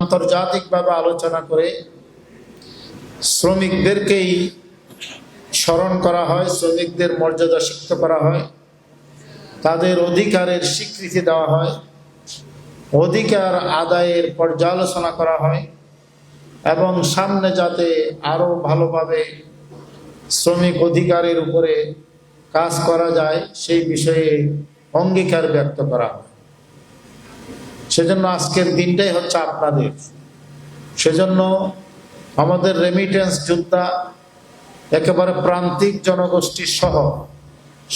আন্তর্জাতিকভাবে আলোচনা করে শ্রমিকদেরকেই স্মরণ করা হয়, শ্রমিকদের মর্যাদা শিক্ষা করা হয়, তাদের অধিকারের স্বীকৃতি দেওয়া হয়, অধিকার আদায়ের পর্যালোচনা করা হয় এবং সামনে যাতে আরো ভালোভাবে শ্রমিক অধিকারের উপরে কাজ করা যায় সেই বিষয়ে অঙ্গীকার ব্যক্ত করা হয়। সেজন্য আজকের দিনটাই হচ্ছে আপনাদের। সেজন্য আমাদের রেমিটেন্স যোদ্ধা একেবারে প্রান্তিক জনগোষ্ঠী সহ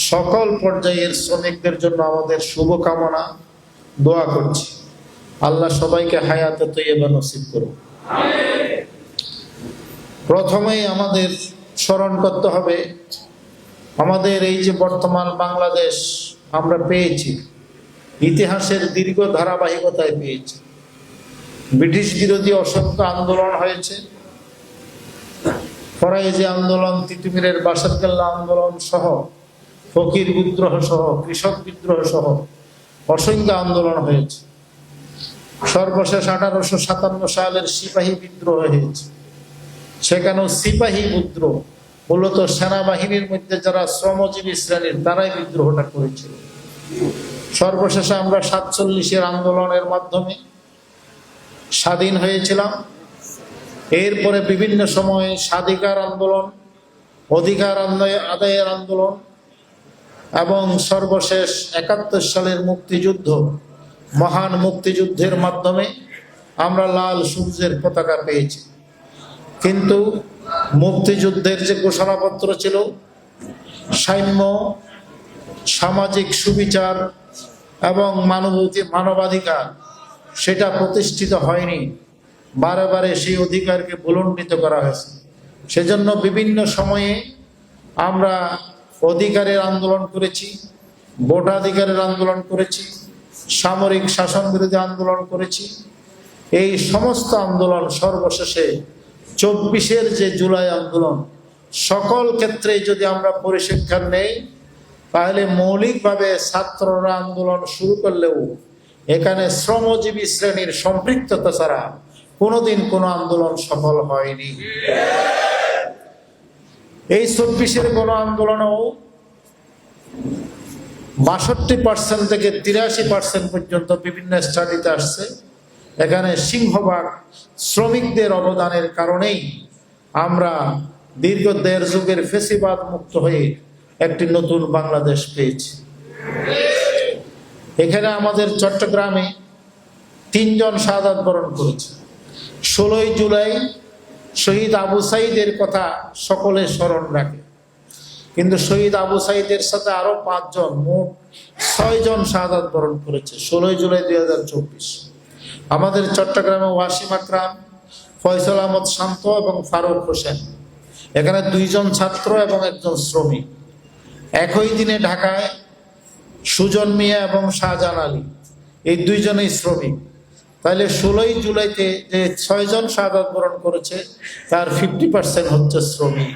সকল পর্যায়ের শ্রমিকদের জন্য আমাদের শুভকামনা, দোয়া করছি। আল্লাহ সবাইকে হায়াতে তৈয়বা নসিব করুন। প্রথমেই আমাদের স্মরণ করতে হবে, আমাদের এই যে বর্তমান বাংলাদেশ আমরা পেয়েছি, ইতিহাসের দীর্ঘ ধারাবাহিকতায় পেয়েছি। ব্রিটিশ বিরোধী অসংখ্য আন্দোলন হয়েছে, ফরাইজি আন্দোলন, তিতুমিরের বাসারকেল্লা আন্দোলন সহ, ফকির বিদ্রোহ সহ, কৃষক বিদ্রোহ সহ অসংখ্য আন্দোলন হয়েছে। সর্বশেষ 1857 সালের সিপাহী বিদ্রোহ হয়েছে। সেখানেও সিপাহী বিদ্রোহ মূলত সেনাবাহিনীর মধ্যে যারা শ্রমজীবী শ্রেণীর তারাই বিদ্রোহটা করেছিল। সর্বশেষে আমরা 47-এর আন্দোলনের মাধ্যমে স্বাধীন হয়েছিলাম। এরপরে বিভিন্ন সময়ে স্বাধিকার আন্দোলন, অধিকার আদায়ের আন্দোলন এবং সর্বশেষ 71 সালের মুক্তিযুদ্ধ, মহান মুক্তিযুদ্ধের মাধ্যমে আমরা লাল সূর্যের পতাকা পেয়েছি। কিন্তু মুক্তিযুদ্ধের যে ঘোষণাপত্র ছিল, সাম্য, সামাজিক সুবিচার এবং মানবাধিকার, সেটা প্রতিষ্ঠিত হয়নি। বারে বারে সেই অধিকারকে ভুলণ্ডিত করা হয়েছে। সেজন্য বিভিন্ন সময়ে আমরা অধিকারের আন্দোলন করেছি, ভোটাধিকারের আন্দোলন করেছি, সামরিক শাসন বিরোধী আন্দোলন করেছি। এই সমস্ত আন্দোলন সর্বশেষে 24-এর যে জুলাই আন্দোলন, সকল ক্ষেত্রে যদি আমরা পরিসংখ্যান নেই তাহলে মৌলিকভাবে ছাত্ররা আন্দোলন শুরু করলেও এখানে শ্রমজীবী শ্রেণীর সম্পৃক্ততা ছাড়া কোনোদিন কোনো আন্দোলন সফল হয়নি। এই 24-এর গণ আন্দোলনেও 62% থেকে 83% পর্যন্ত বিভিন্ন স্টাডিতে আসছে, এখানে সিংহভাগ শ্রমিকদের অবদানের কারণেই আমরা দীর্ঘ 1.5 যুগের ফেসিবাদ মুক্ত হয়ে একটি নতুন বাংলাদেশ পেয়েছি। এখানে আমাদের চট্টগ্রামে 3 জন শাহাদাত বরণ করেছে। 16 জুলাই শহীদ আবু সাঈদের কথা সকলে স্মরণ রাখে, কিন্তু শহীদ আবু সাঈদের সাথে আরো 5 জন, মোট 6 জন শাহাদাত বরণ করেছে 16 জুলাই 2024। আমাদের চট্টগ্রামে ওয়াসিম আকরাম, ফয়সাল আহমদ শান্ত এবং ফারুক হোসেন, এখানে 2 জন ছাত্র এবং 1 জন শ্রমিক। একই দিনে ঢাকায় সুজন মিয়া এবং শাহজাহান আলী, এই 2 জনেই শ্রমিক। তাহলে 16 জুলাইতে যে 6 জন শাহাদাত বরণ করেছে তার 50% হচ্ছে শ্রমিক।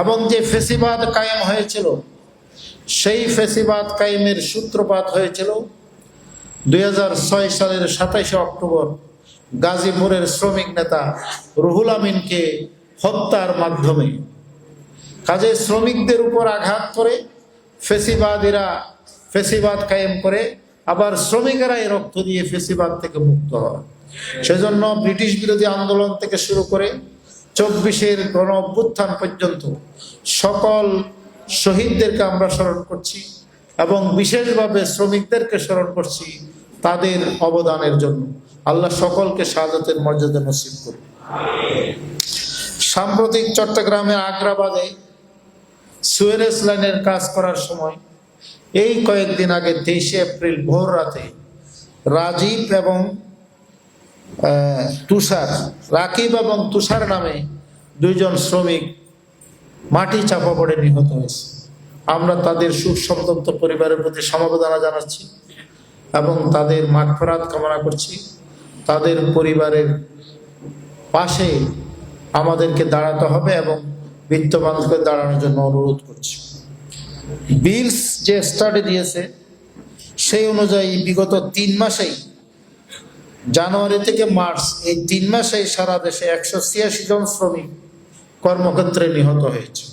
এবং যে ফেসিবাদ কায়েম হয়েছিল, সেই ফেসিবাদ কায়েমের সূত্রপাত হয়েছিল 2006 সালের 27 অক্টোবর গাজীপুরের শ্রমিক নেতা রুহুল আমিনকে হত্যার মাধ্যমে। কাজে শ্রমিকদের উপর আঘাত করে ফেসিবাদীরা ফেসিবাদ কায়েম করে, আবার শ্রমিকেরাই রক্ত দিয়ে ফেসিবাদ থেকে মুক্ত হয়। সেজন্য ব্রিটিশ বিরোধী আন্দোলন থেকে শুরু করে 24-এর গণ অভ্যুত্থান পর্যন্ত সকল শহীদদেরকে আমরা স্মরণ করছি এবং বিশেষভাবে শ্রমিকদেরকে স্মরণ করছি তাদের অবদানের জন্য। আল্লাহ সকলকে শাহাদাতের মর্যাদা নসিব করুন। সাম্প্রতিক চট্টগ্রামের আগ্রাবাদে সুয়েরেজ লাইনের কাজ করার সময় এই কয়েকদিন আগে 23 এপ্রিল ভোর রাতে রাকিব এবং তুষার নামে 2 জন শ্রমিক মাটি চাপা পড়ে নিহত হয়েছে। আমরা তাদের শোকসন্তপ্ত পরিবারের প্রতি সমবেদনা জানাচ্ছি এবং তাদের মাগফিরাত কামনা করছি। তাদের পরিবারের পাশে আমাদেরকে দাঁড়াতে হবে এবং বিত্তবানকে দাঁড়ানোর জন্য অনুরোধ করছি। বিলস যে স্টাডি দিয়েছে সেই অনুযায়ী বিগত 3 মাসেই জানুয়ারি থেকে মার্চ এই 3 মাসে সারা দেশে 186 জন শ্রমিক কর্মক্ষেত্রে নিহত হয়েছে।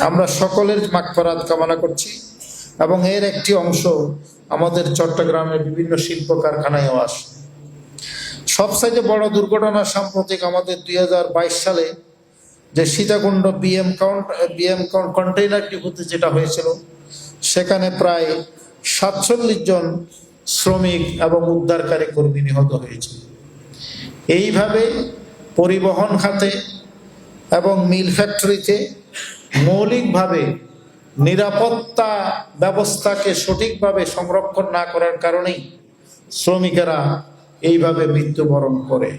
আমরা সকলের মাগফিরাত কামনা করছি এবং এর একটি অংশ আমাদের চট্টগ্রামের বিভিন্ন শিল্প কারখানায়ও আসে। সবচাইতে বড় দুর্ঘটনা সাম্প্রতিক আমাদের 2022 সালে যে সীতাকুণ্ড বিএম কন্টেইনার ডিপোতে যেটা হয়েছিল, সেখানে প্রায় 47 জন শ্রমিক এবং উদ্ধারকারী কর্মী নিহত হয়েছে। এইভাবে পরিবহন খাতে এবং মিল ফ্যাক্টরিতে মৌলিকভাবে নিরাপত্তা ব্যবস্থাকে সঠিকভাবে সংরক্ষণ না করার কারণেই শ্রমিকেরা এইভাবে মৃত্যুবরণ করে।